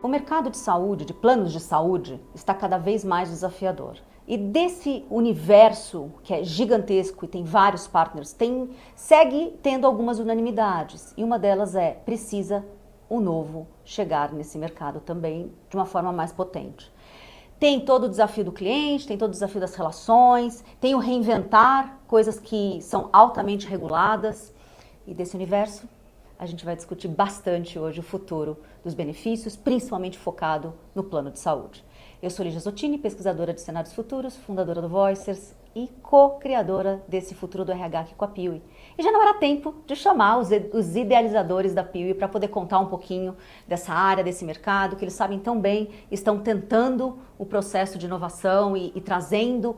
mercado de saúde, de planos de saúde, está cada vez mais desafiador. E desse universo, que é gigantesco e tem vários partners, segue tendo algumas unanimidades. E uma delas é, precisa o novo chegar nesse mercado também de uma forma mais potente. Tem todo o desafio do cliente, tem todo o desafio das relações, tem o reinventar coisas que são altamente reguladas. E desse universo, a gente vai discutir bastante hoje o futuro dos benefícios, principalmente focado no plano de saúde. Eu sou Lígia Zottini, pesquisadora de cenários futuros, fundadora do Voicers e co-criadora desse futuro do RH aqui com a Piuí. E já não era tempo de chamar os idealizadores da Piuí para poder contar um pouquinho dessa área, desse mercado, que eles sabem tão bem, estão tentando o processo de inovação e trazendo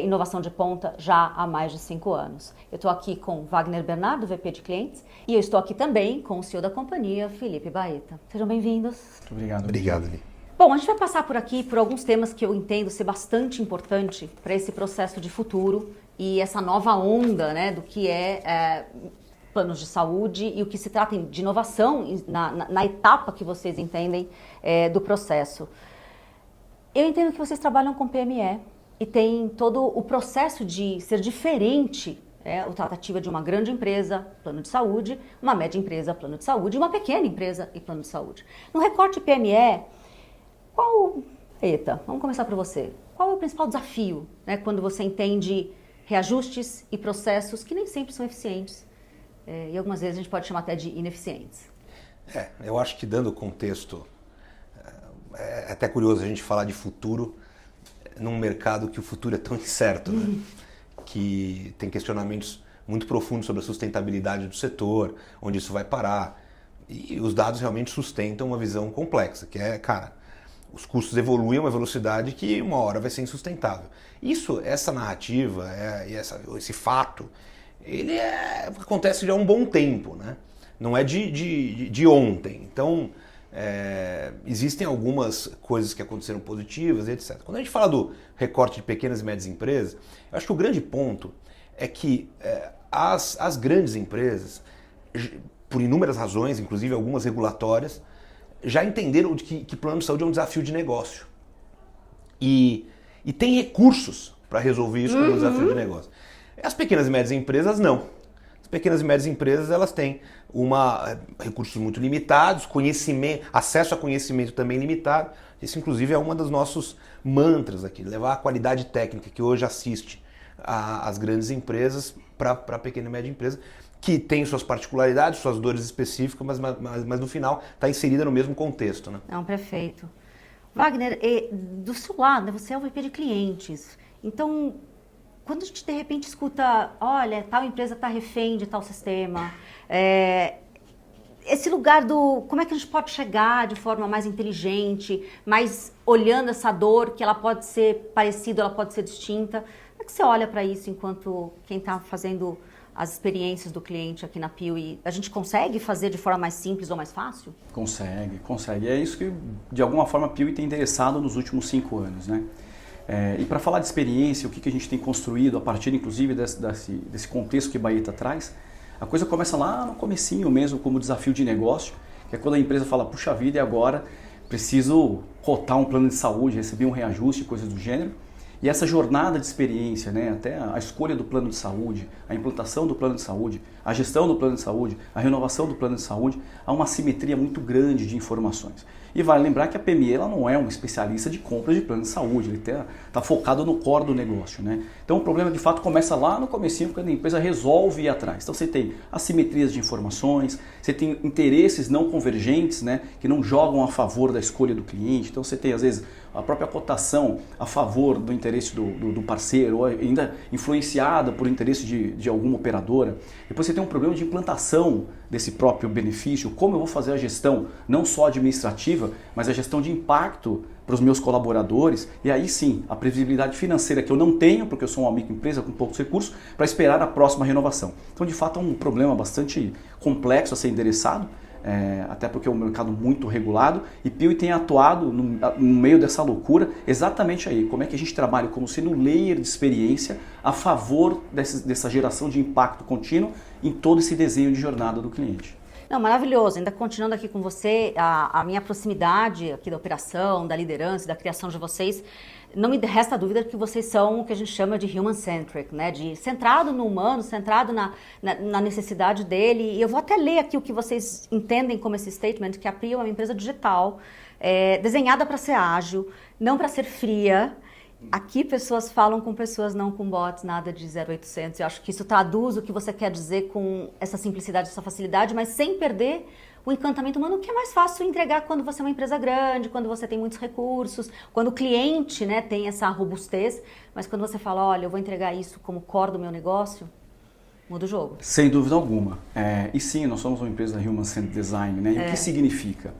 inovação de ponta já há mais de 5 anos. Eu estou aqui com Wagner Bernardo, VP de Clientes, e eu estou aqui também com o CEO da companhia, Felipe Baeta. Sejam bem-vindos. Muito obrigado. Obrigado, Li. Bom, a gente vai passar por aqui por alguns temas que eu entendo ser bastante importante para esse processo de futuro e essa nova onda, né, do que é planos de saúde e o que se trata de inovação na etapa que vocês entendem do processo. Eu entendo que vocês trabalham com PME e tem todo o processo de ser diferente, a tratativa de uma grande empresa, plano de saúde, uma média empresa, plano de saúde, e uma pequena empresa e plano de saúde. No recorte PME, vamos começar por você. Qual é o principal desafio, né, quando você entende reajustes e processos que nem sempre são eficientes e algumas vezes a gente pode chamar até de ineficientes? Eu acho que dando contexto, é até curioso a gente falar de futuro num mercado que o futuro é tão incerto, né? Que tem questionamentos muito profundos sobre a sustentabilidade do setor, onde isso vai parar, e os dados realmente sustentam uma visão complexa, que é, os custos evoluem a uma velocidade que uma hora vai ser insustentável. Essa narrativa, esse fato, ele acontece já há um bom tempo, né? Não é de ontem. Então, existem algumas coisas que aconteceram positivas, etc. Quando a gente fala do recorte de pequenas e médias empresas, eu acho que o grande ponto é que as grandes empresas, por inúmeras razões, inclusive algumas regulatórias, já entenderam que plano de saúde é um desafio de negócio. E tem recursos para resolver isso como um desafio de negócio. As pequenas e médias empresas não. As pequenas e médias empresas elas têm recursos muito limitados, acesso a conhecimento também limitado. Isso inclusive é uma dos nossos mantras aqui, levar a qualidade técnica que hoje assiste as grandes empresas para a pequena e média empresa, que tem suas particularidades, suas dores específicas, mas no final está inserida no mesmo contexto, né? Não, perfeito. Wagner, do seu lado, você é o VP de clientes, então quando a gente de repente escuta, olha, tal empresa está refém de tal sistema, esse lugar como é que a gente pode chegar de forma mais inteligente, mais olhando essa dor, que ela pode ser parecida, ela pode ser distinta, como é que você olha para isso enquanto quem está fazendo as experiências do cliente aqui na Piuí? A gente consegue fazer de forma mais simples ou mais fácil? Consegue. É isso que, de alguma forma, a Piuí tem interessado nos últimos 5 anos, né? E para falar de experiência, o que a gente tem construído a partir, inclusive, desse contexto que Baeta traz, a coisa começa lá no comecinho mesmo, como desafio de negócio, que é quando a empresa fala, puxa vida, e agora preciso cotar um plano de saúde, receber um reajuste, coisas do gênero. E essa jornada de experiência, né, até a escolha do plano de saúde, a implantação do plano de saúde, a gestão do plano de saúde, a renovação do plano de saúde, há uma simetria muito grande de informações. E vale lembrar que a PME ela não é um especialista de compras de plano de saúde, ele está focado no core do negócio, né? Então o problema de fato começa lá no comecinho, quando a empresa resolve ir atrás. Então você tem assimetrias de informações, você tem interesses não convergentes, né, que não jogam a favor da escolha do cliente. Então você tem às vezes a própria cotação a favor do interesse do parceiro, ou ainda influenciada por interesse de alguma operadora. Depois você tem um problema de implantação desse próprio benefício, como eu vou fazer a gestão, não só administrativa, mas a gestão de impacto para os meus colaboradores, e aí sim, a previsibilidade financeira que eu não tenho, porque eu sou uma microempresa com poucos recursos, para esperar a próxima renovação. Então, de fato, é um problema bastante complexo a ser endereçado, até porque é um mercado muito regulado, e Piuí tem atuado no meio dessa loucura exatamente aí, como é que a gente trabalha como sendo um layer de experiência a favor dessa geração de impacto contínuo em todo esse desenho de jornada do cliente. Não, maravilhoso. Ainda continuando aqui com você, a minha proximidade aqui da operação, da liderança, da criação de vocês, não me resta dúvida que vocês são o que a gente chama de human-centric, né? De centrado no humano, centrado na necessidade dele. E eu vou até ler aqui o que vocês entendem como esse statement, que a Prio é uma empresa digital, desenhada para ser ágil, não para ser fria. Aqui pessoas falam com pessoas, não com bots, nada de 0800. Eu acho que isso traduz o que você quer dizer com essa simplicidade, essa facilidade, mas sem perder o encantamento humano, que é mais fácil entregar quando você é uma empresa grande, quando você tem muitos recursos, quando o cliente, né, tem essa robustez, mas quando você fala, olha, eu vou entregar isso como core do meu negócio, muda o jogo. Sem dúvida alguma. E sim, nós somos uma empresa da Human Centered Design, né? E o que significa?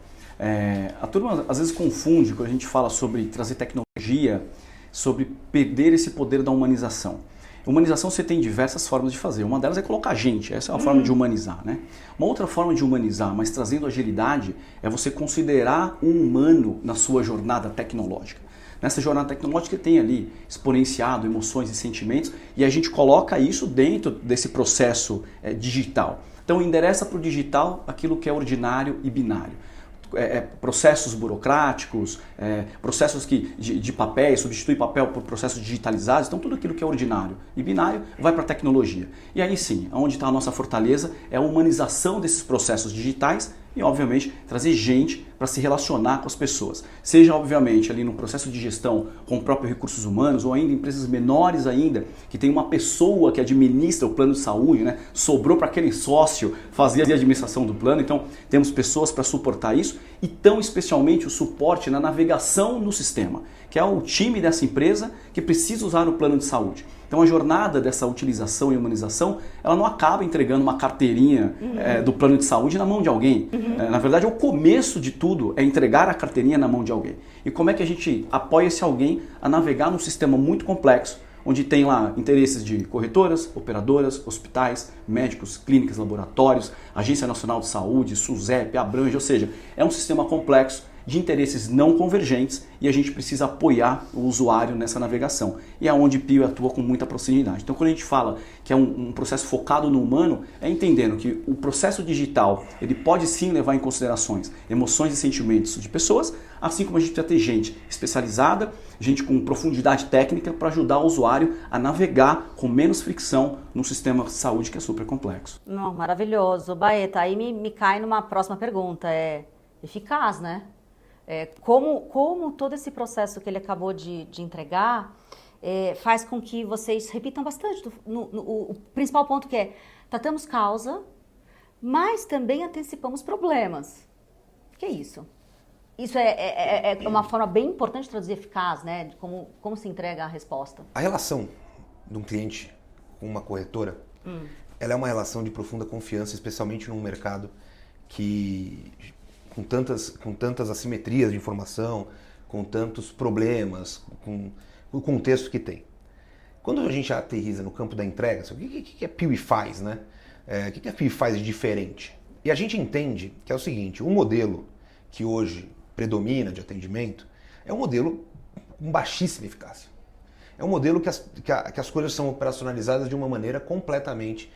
A turma às vezes confunde quando a gente fala sobre trazer tecnologia, sobre perder esse poder da humanização. Humanização você tem diversas formas de fazer. Uma delas é colocar gente, essa é uma forma de humanizar, né? Uma outra forma de humanizar, mas trazendo agilidade, é você considerar um humano na sua jornada tecnológica. Nessa jornada tecnológica tem ali exponenciado emoções e sentimentos e a gente coloca isso dentro desse processo digital. Então endereça para o digital aquilo que é ordinário e binário. Processos burocráticos, processos de papéis, substitui papel por processos digitalizados, então tudo aquilo que é ordinário e binário vai para a tecnologia. E aí sim, onde está a nossa fortaleza é a humanização desses processos digitais e, obviamente, trazer gente para se relacionar com as pessoas. Seja, obviamente, ali no processo de gestão com próprios recursos humanos ou ainda empresas menores ainda, que tem uma pessoa que administra o plano de saúde, né? Sobrou para aquele sócio fazer a administração do plano, então temos pessoas para suportar isso e tão especialmente o suporte na navegação no sistema, que é o time dessa empresa que precisa usar o plano de saúde. Então a jornada dessa utilização e humanização, ela não acaba entregando uma carteirinha do plano de saúde na mão de alguém. Na verdade, o começo de tudo é entregar a carteirinha na mão de alguém. E como é que a gente apoia esse alguém a navegar num sistema muito complexo, onde tem lá interesses de corretoras, operadoras, hospitais, médicos, clínicas, laboratórios, Agência Nacional de Saúde, SUSEP, abrange, ou seja, é um sistema complexo de interesses não convergentes e a gente precisa apoiar o usuário nessa navegação. E é onde Pio atua com muita proximidade. Então, quando a gente fala que é um processo focado no humano, é entendendo que o processo digital ele pode sim levar em considerações emoções e sentimentos de pessoas, assim como a gente precisa ter gente especializada, gente com profundidade técnica para ajudar o usuário a navegar com menos fricção num sistema de saúde que é super complexo. Não, maravilhoso. Baeta, aí me cai numa próxima pergunta. É eficaz, né? Como todo esse processo que ele acabou de entregar faz com que vocês repitam bastante o principal ponto que é tratamos causa, mas também antecipamos problemas. O que é isso? Isso é uma forma bem importante de traduzir eficaz, né? De como se entrega a resposta. A relação de um cliente com uma corretora, ela é uma relação de profunda confiança, especialmente num mercado que com tantas assimetrias de informação, com tantos problemas, com o contexto que tem. Quando a gente aterriza no campo da entrega, o que a Pio faz, né? O que a Pio faz de diferente? E a gente entende que é o seguinte, o modelo que hoje predomina de atendimento é um modelo com baixíssima eficácia. É um modelo que as coisas são operacionalizadas de uma maneira completamente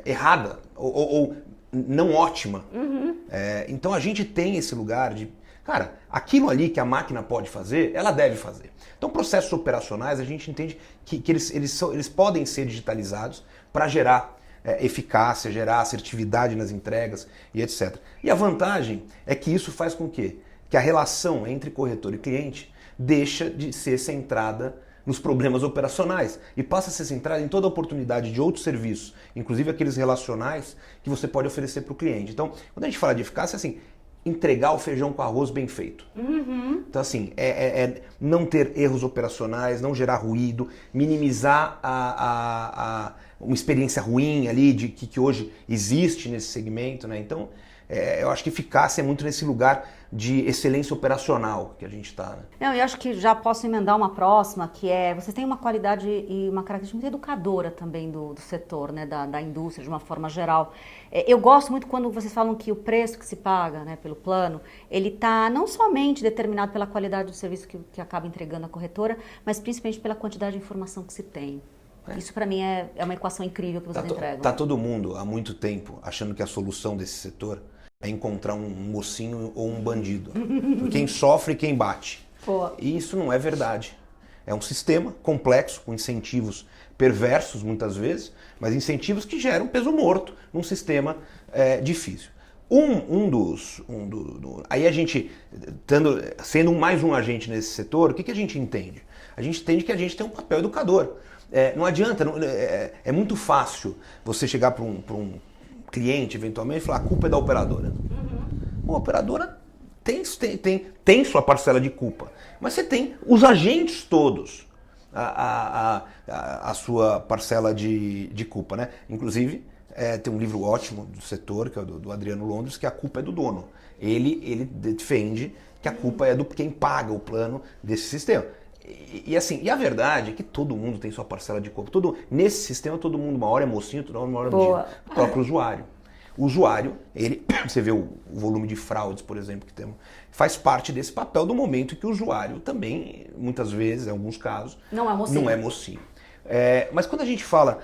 errada ou não ótima. Então a gente tem esse lugar de, cara, aquilo ali que a máquina pode fazer, ela deve fazer. Então processos operacionais a gente entende que eles podem ser digitalizados para gerar eficácia, gerar assertividade nas entregas e etc. E a vantagem é que isso faz com que a relação entre corretor e cliente deixa de ser centrada nos problemas operacionais e passa a ser centrada em toda a oportunidade de outros serviços, inclusive aqueles relacionais que você pode oferecer para o cliente. Então, quando a gente fala de eficácia, assim, entregar o feijão com arroz bem feito. Então, assim, não ter erros operacionais, não gerar ruído, minimizar uma experiência ruim ali que hoje existe nesse segmento, né? Então, eu acho que eficácia é muito nesse lugar de excelência operacional que a gente está. Né? Não, eu acho que já posso emendar uma próxima, que vocês têm uma qualidade e uma característica muito educadora também do setor, né, da indústria de uma forma geral. Eu gosto muito quando vocês falam que o preço que se paga, né, pelo plano, ele está não somente determinado pela qualidade do serviço que acaba entregando a corretora, mas principalmente pela quantidade de informação que se tem. Isso para mim é uma equação incrível que vocês entregam. Está todo mundo há muito tempo achando que a solução desse setor é encontrar um mocinho ou um bandido. Quem sofre e quem bate. Pô. E isso não é verdade. É um sistema complexo, com incentivos perversos muitas vezes, mas incentivos que geram peso morto num sistema difícil. Aí a gente, sendo mais um agente nesse setor, o que a gente entende? A gente entende que a gente tem um papel educador. Não adianta, é muito fácil você chegar para um cliente, eventualmente, e falar: a culpa é da operadora. Bom, a operadora tem sua parcela de culpa, mas você tem os agentes todos a sua parcela de culpa, né? Inclusive, tem um livro ótimo do setor, que é do Adriano Londres, que a culpa é do dono. Ele defende que a culpa é do quem paga o plano desse sistema. E a verdade é que todo mundo tem sua parcela de culpa. Nesse sistema, todo mundo, uma hora é mocinho, outra hora é bandido. O próprio usuário. O usuário, você vê o volume de fraudes, por exemplo, que temos, faz parte desse papel do momento que o usuário também, muitas vezes, em alguns casos, não é mocinho. Mas quando a gente fala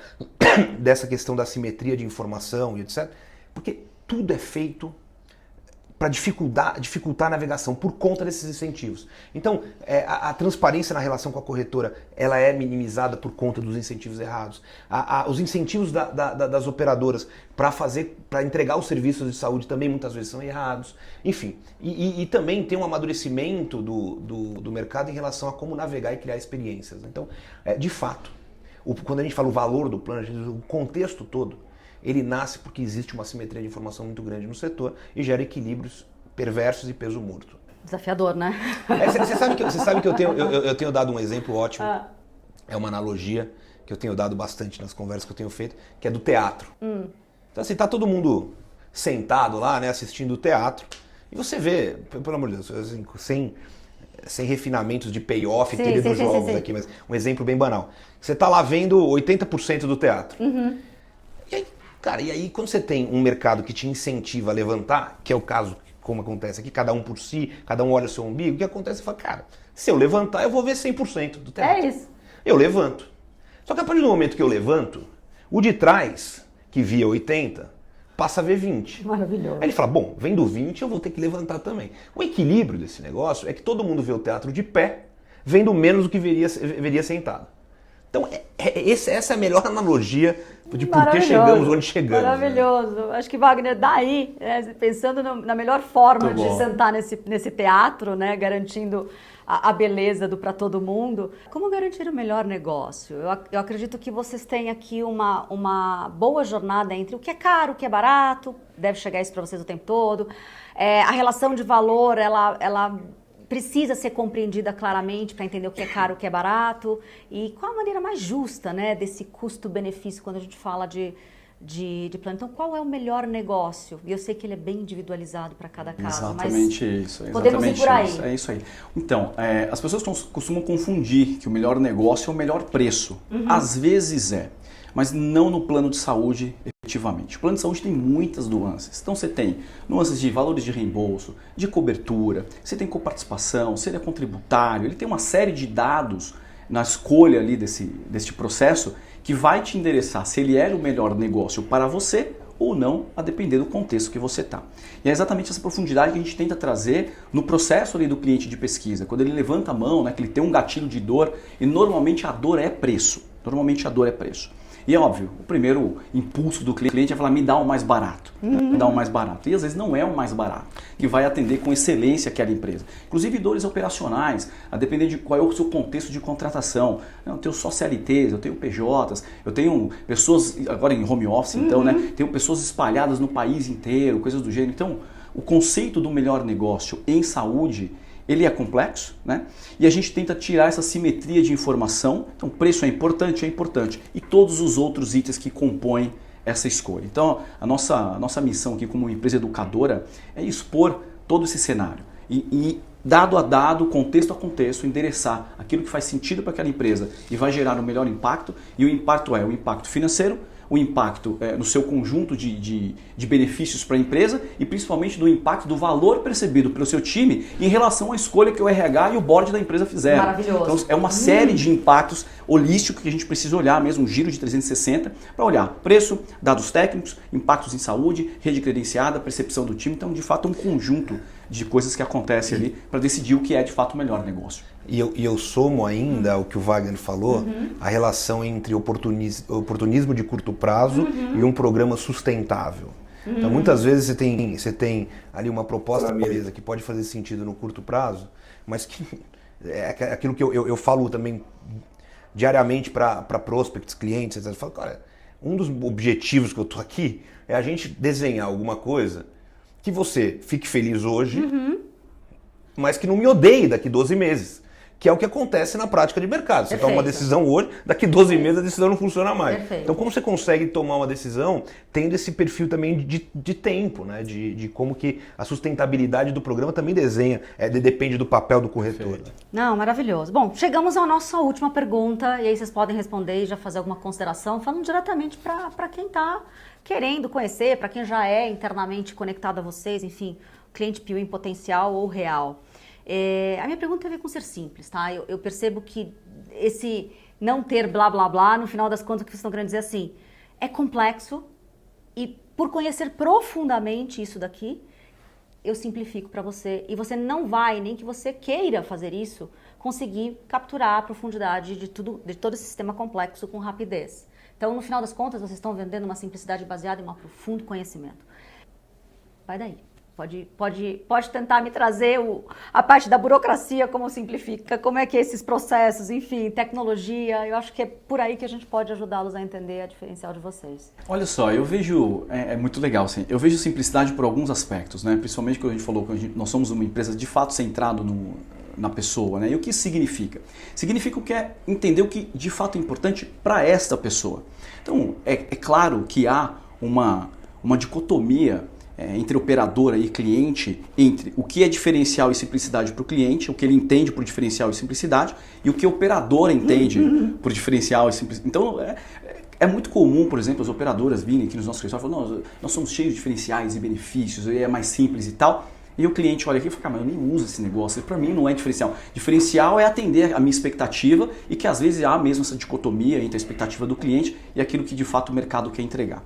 dessa questão da assimetria de informação e etc., porque tudo é feito para dificultar a navegação por conta desses incentivos. Então, a transparência na relação com a corretora, ela é minimizada por conta dos incentivos errados. Os incentivos das operadoras para entregar os serviços de saúde também muitas vezes são errados. Enfim, e também tem um amadurecimento do mercado em relação a como navegar e criar experiências. Então, de fato, quando a gente fala o valor do plano, o contexto todo, ele nasce porque existe uma assimetria de informação muito grande no setor e gera equilíbrios perversos e peso morto. Desafiador, né? Você sabe que eu tenho dado um exemplo ótimo. É uma analogia que eu tenho dado bastante nas conversas que eu tenho feito, que é do teatro. Então assim, tá todo mundo sentado lá, né, assistindo o teatro, e você vê, pelo amor de Deus, assim, sem refinamentos de payoff, teoria dos jogos aqui, mas um exemplo bem banal. Você tá lá vendo 80% do teatro. E aí, cara, quando você tem um mercado que te incentiva a levantar, que é o caso, como acontece aqui, cada um por si, cada um olha o seu umbigo, o que acontece? Você fala: cara, se eu levantar, eu vou ver 100% do teatro. É isso. Eu levanto. Só que a partir do momento que eu levanto, o de trás, que via 80, passa a ver 20. Maravilhoso. Aí ele fala: bom, vendo 20, eu vou ter que levantar também. O equilíbrio desse negócio é que todo mundo vê o teatro de pé, vendo menos do que veria sentado. Então, essa é a melhor analogia de por que chegamos onde chegamos. Maravilhoso. Né? Acho que, Wagner, daí, pensando na melhor forma de sentar nesse teatro, né, garantindo a beleza do para todo mundo, como garantir o melhor negócio? Eu acredito que vocês têm aqui uma boa jornada entre o que é caro, o que é barato, deve chegar isso para vocês o tempo todo. A relação de valor, ela precisa ser compreendida claramente para entender o que é caro, o que é barato, e qual a maneira mais justa, né, desse custo-benefício quando a gente fala de plano. Então, qual é o melhor negócio? E eu sei que ele é bem individualizado para cada caso. Exatamente isso. Podemos ir por aí. É isso aí. Então, as pessoas costumam confundir que o melhor negócio é o melhor preço. Às vezes mas não no plano de saúde efetivamente. O plano de saúde tem muitas nuances. Então você tem nuances de valores de reembolso, de cobertura, você tem coparticipação, se ele é contributário, ele tem uma série de dados na escolha ali deste processo que vai te endereçar se ele é o melhor negócio para você ou não, a depender do contexto que você está. E é exatamente essa profundidade que a gente tenta trazer no processo ali do cliente de pesquisa. Quando ele levanta a mão, né, que ele tem um gatilho de dor, e normalmente a dor é preço. E é óbvio, o primeiro impulso do cliente é falar: me dá o mais barato. Me dá o mais barato. E às vezes não é o mais barato, que vai atender com excelência aquela empresa. Inclusive dores operacionais, a depender de qual é o seu contexto de contratação. Eu tenho só CLTs, eu tenho PJs, eu tenho pessoas, agora em home office, então, né? Tenho pessoas espalhadas no país inteiro, coisas do gênero. Então, o conceito do melhor negócio em saúde, ele é complexo, né? E a gente tenta tirar essa simetria de informação. Então, preço é importante. E todos os outros itens que compõem essa escolha. Então, a nossa missão aqui como empresa educadora é expor todo esse cenário. E dado a dado, contexto a contexto, endereçar aquilo que faz sentido para aquela empresa e vai gerar o melhor impacto. E o impacto é o impacto financeiro, o impacto no seu conjunto de benefícios para a empresa e principalmente do impacto do valor percebido pelo seu time em relação à escolha que o RH e o board da empresa fizeram. Maravilhoso. Então é uma série de impactos holísticos que a gente precisa olhar mesmo, um giro de 360 para olhar preço, dados técnicos, impactos em saúde, rede credenciada, percepção do time. Então, de fato, é um conjunto de coisas que acontecem ali para decidir o que é de fato o melhor negócio. E eu somo ainda o que o Wagner falou, a relação entre oportunismo de curto prazo e um programa sustentável. Então, muitas vezes você tem ali uma proposta na mesa que pode fazer sentido no curto prazo, mas que é aquilo que eu falo também diariamente para prospects, clientes, etc. Eu falo, cara, um dos objetivos que eu estou aqui é a gente desenhar alguma coisa que você fique feliz hoje, mas que não me odeie daqui 12 meses. Que é o que acontece na prática de mercado. Você toma uma decisão hoje, daqui 12 meses a decisão não funciona mais. Perfeito. Então, como você consegue tomar uma decisão tendo esse perfil também de tempo, né? De como que a sustentabilidade do programa também depende do papel do corretor. Né? Não, maravilhoso. Bom, chegamos à nossa última pergunta e aí vocês podem responder e já fazer alguma consideração, falando diretamente para quem está querendo conhecer, para quem já é internamente conectado a vocês, enfim, cliente PIU em potencial ou real. A minha pergunta tem a ver com ser simples, tá? Eu percebo que esse não ter blá blá blá, no final das contas, o que vocês estão querendo dizer assim, é complexo e por conhecer profundamente isso daqui, eu simplifico para você e você não vai, nem que você queira fazer isso, conseguir capturar a profundidade de todo esse sistema complexo com rapidez. Então, no final das contas, vocês estão vendendo uma simplicidade baseada em um profundo conhecimento. Vai daí. Pode tentar me trazer a parte da burocracia, como simplifica, como é que esses processos, enfim, tecnologia, eu acho que é por aí que a gente pode ajudá-los a entender a diferencial de vocês. Olha só, eu vejo, é muito legal, assim, eu vejo simplicidade por alguns aspectos, né? Principalmente quando a gente falou que nós somos uma empresa de fato centrado na pessoa, né? E o que isso significa? Significa que é entender o que de fato é importante para esta pessoa. Então, é claro que há uma dicotomia entre operadora e cliente, entre o que é diferencial e simplicidade para o cliente, o que ele entende por diferencial e simplicidade, e o que a operadora entende por diferencial e simplicidade. Então, é muito comum, por exemplo, as operadoras virem aqui nos nossos escritórios e falam, nós somos cheios de diferenciais e benefícios, e é mais simples e tal. E o cliente olha aqui e fala, cara, mas eu nem uso esse negócio, para mim não é diferencial. Diferencial é atender a minha expectativa e que às vezes há mesmo essa dicotomia entre a expectativa do cliente e aquilo que de fato o mercado quer entregar.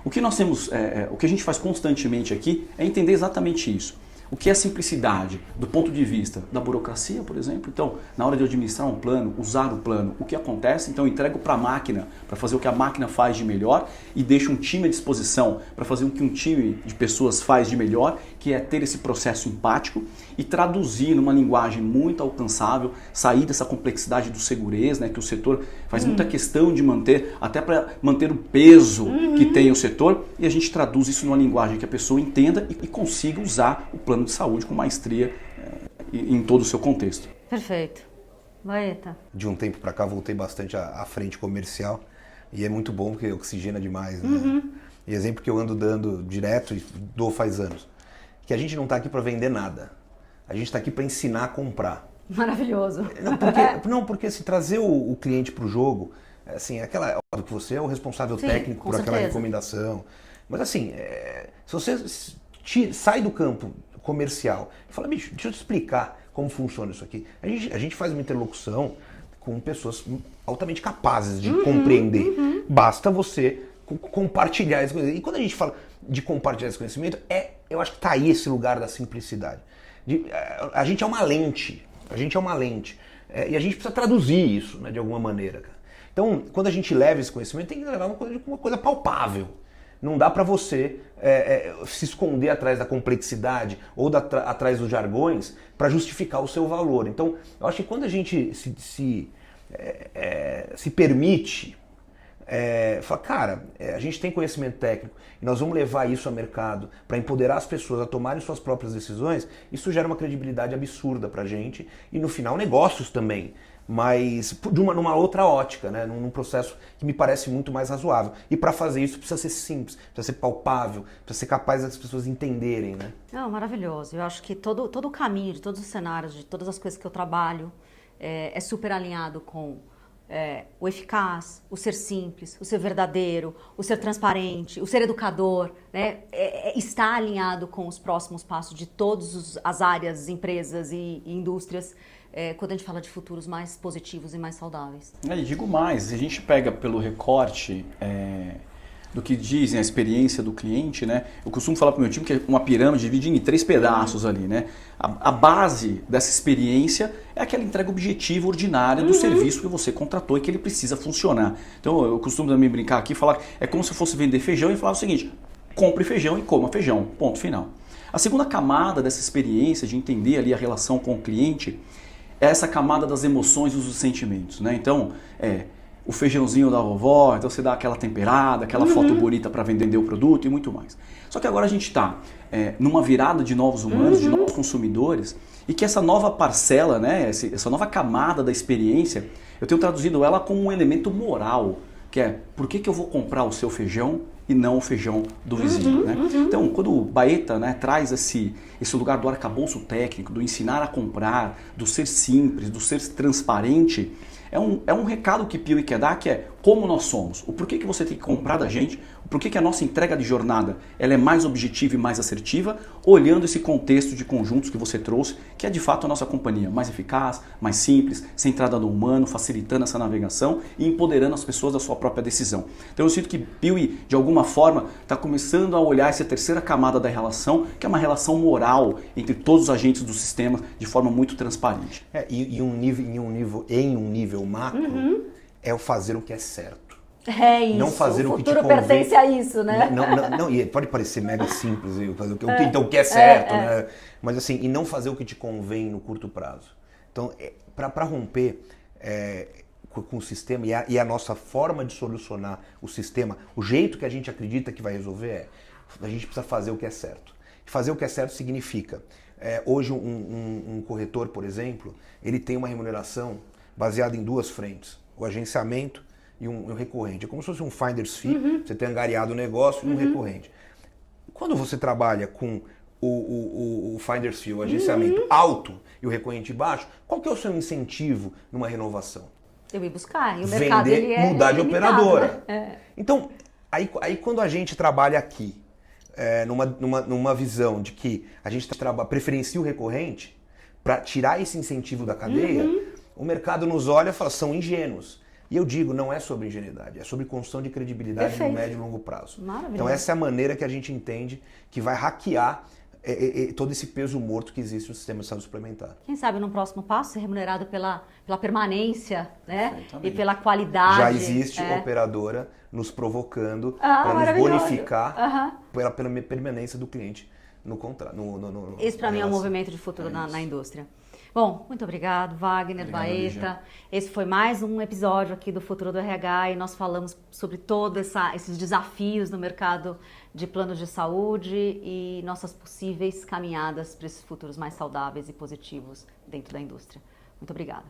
O que nós temos, o que a gente faz constantemente aqui é entender exatamente isso. O que é simplicidade do ponto de vista da burocracia, por exemplo? Então, na hora de administrar um plano, usar o plano, o que acontece? Então, eu entrego para a máquina para fazer o que a máquina faz de melhor e deixo um time à disposição para fazer o que um time de pessoas faz de melhor, que é ter esse processo empático e traduzir numa linguagem muito alcançável, sair dessa complexidade do segurez, né, que o setor faz muita questão de manter, até para manter o peso que tem o setor, e a gente traduz isso numa linguagem que a pessoa entenda e consiga usar o plano de saúde com maestria em todo o seu contexto. Perfeito. Baeta. De um tempo para cá voltei bastante à frente comercial e é muito bom porque oxigena demais, né? E exemplo que eu ando dando direto e dou faz anos, que a gente não está aqui para vender nada, a gente está aqui para ensinar a comprar. Maravilhoso. Porque se trazer o cliente para o jogo, assim, óbvio que você é o responsável técnico por aquela recomendação, mas assim, se você sai do campo comercial e fala, bicho, deixa eu te explicar como funciona isso aqui. A gente faz uma interlocução com pessoas altamente capazes de compreender. Basta você compartilhar esse conhecimento. E quando a gente fala de compartilhar esse conhecimento, eu acho que está aí esse lugar da simplicidade. A gente é uma lente. E a gente precisa traduzir isso, né, de alguma maneira. Cara. Então, quando a gente leva esse conhecimento, tem que levar uma coisa palpável. Não dá para você se esconder atrás da complexidade ou atrás dos jargões para justificar o seu valor. Então, eu acho que quando a gente se permite falar, cara, a gente tem conhecimento técnico e nós vamos levar isso ao mercado para empoderar as pessoas a tomarem suas próprias decisões, isso gera uma credibilidade absurda para a gente e no final negócios também. Mas numa outra ótica, né? Num processo que me parece muito mais razoável. E para fazer isso precisa ser simples, precisa ser palpável, precisa ser capaz das pessoas entenderem, né? Não, maravilhoso. Eu acho que todo o caminho, de todos os cenários, de todas as coisas que eu trabalho, é super alinhado com o eficaz, o ser simples, o ser verdadeiro, o ser transparente, o ser educador, né, está alinhado com os próximos passos de todas as áreas, empresas e indústrias, quando a gente fala de futuros mais positivos e mais saudáveis. E digo mais, se a gente pega pelo recorte do que dizem a experiência do cliente, né? Eu costumo falar para o meu time que é uma pirâmide dividida em 3 pedaços ali, né? A base dessa experiência é aquela entrega objetiva, ordinária do serviço que você contratou e que ele precisa funcionar. Então eu costumo também brincar aqui e falar que é como se eu fosse vender feijão e falar o seguinte: compre feijão e coma feijão, ponto final. A segunda camada dessa experiência de entender ali a relação com o cliente é essa camada das emoções e dos sentimentos, né? Então, o feijãozinho da vovó, então você dá aquela temperada, aquela foto bonita para vender o produto e muito mais. Só que agora a gente está numa virada de novos humanos, de novos consumidores, e que essa nova parcela, né, essa nova camada da experiência, eu tenho traduzido ela como um elemento moral, que é: por que eu vou comprar o seu feijão e não o feijão do vizinho, né? Então, quando o Baeta, né, traz esse lugar do arcabouço técnico, do ensinar a comprar, do ser simples, do ser transparente, é um recado que Piauí quer dar, que é como nós somos, o porquê que você tem que comprar da gente, o porquê que a nossa entrega de jornada ela é mais objetiva e mais assertiva, olhando esse contexto de conjuntos que você trouxe, que é de fato a nossa companhia mais eficaz, mais simples, centrada no humano, facilitando essa navegação e empoderando as pessoas da sua própria decisão. Então eu sinto que Piauí, de alguma forma, está começando a olhar essa terceira camada da relação, que é uma relação moral entre todos os agentes do sistema, de forma muito transparente. Em um nível macro, é o fazer o que é certo. É isso. Não fazer o que te futuro convém. pertence a isso, né? Não, e pode parecer mega simples, então o que é certo, né? Mas assim, e não fazer o que te convém no curto prazo. Então, para romper com o sistema e a nossa forma de solucionar o sistema, o jeito que a gente acredita que vai resolver a gente precisa fazer o que é certo. E fazer o que é certo significa, hoje um corretor, por exemplo, ele tem uma remuneração baseada em 2 frentes: o agenciamento e um recorrente. É como se fosse um finder's fee, você tem angariado o negócio e um recorrente. Quando você trabalha com o finder's fee, o agenciamento alto e o recorrente baixo, qual que é o seu incentivo numa renovação? Eu ia buscar, e o mercado Vender, ele mudar de limitado, operadora. né? Então, aí quando a gente trabalha aqui, numa visão de que a gente preferencia o recorrente para tirar esse incentivo da cadeia, o mercado nos olha e fala: são ingênuos. E eu digo, não é sobre ingenuidade, é sobre construção de credibilidade no médio e longo prazo. Maravilhoso. Então essa é a maneira que a gente entende que vai hackear todo esse peso morto que existe no sistema de saúde suplementar. Quem sabe no próximo passo ser remunerado pela permanência, né? E pela qualidade. Já existe operadora nos provocando para nos bonificar pela permanência do cliente no contrato. Isso para mim é um movimento de futuro na indústria. Bom, muito obrigado, Wagner, Obrigado, Baeta. Lígia. Esse foi mais um episódio aqui do Futuro do RH e nós falamos sobre todos esses desafios no mercado de planos de saúde e nossas possíveis caminhadas para esses futuros mais saudáveis e positivos dentro da indústria. Muito obrigada.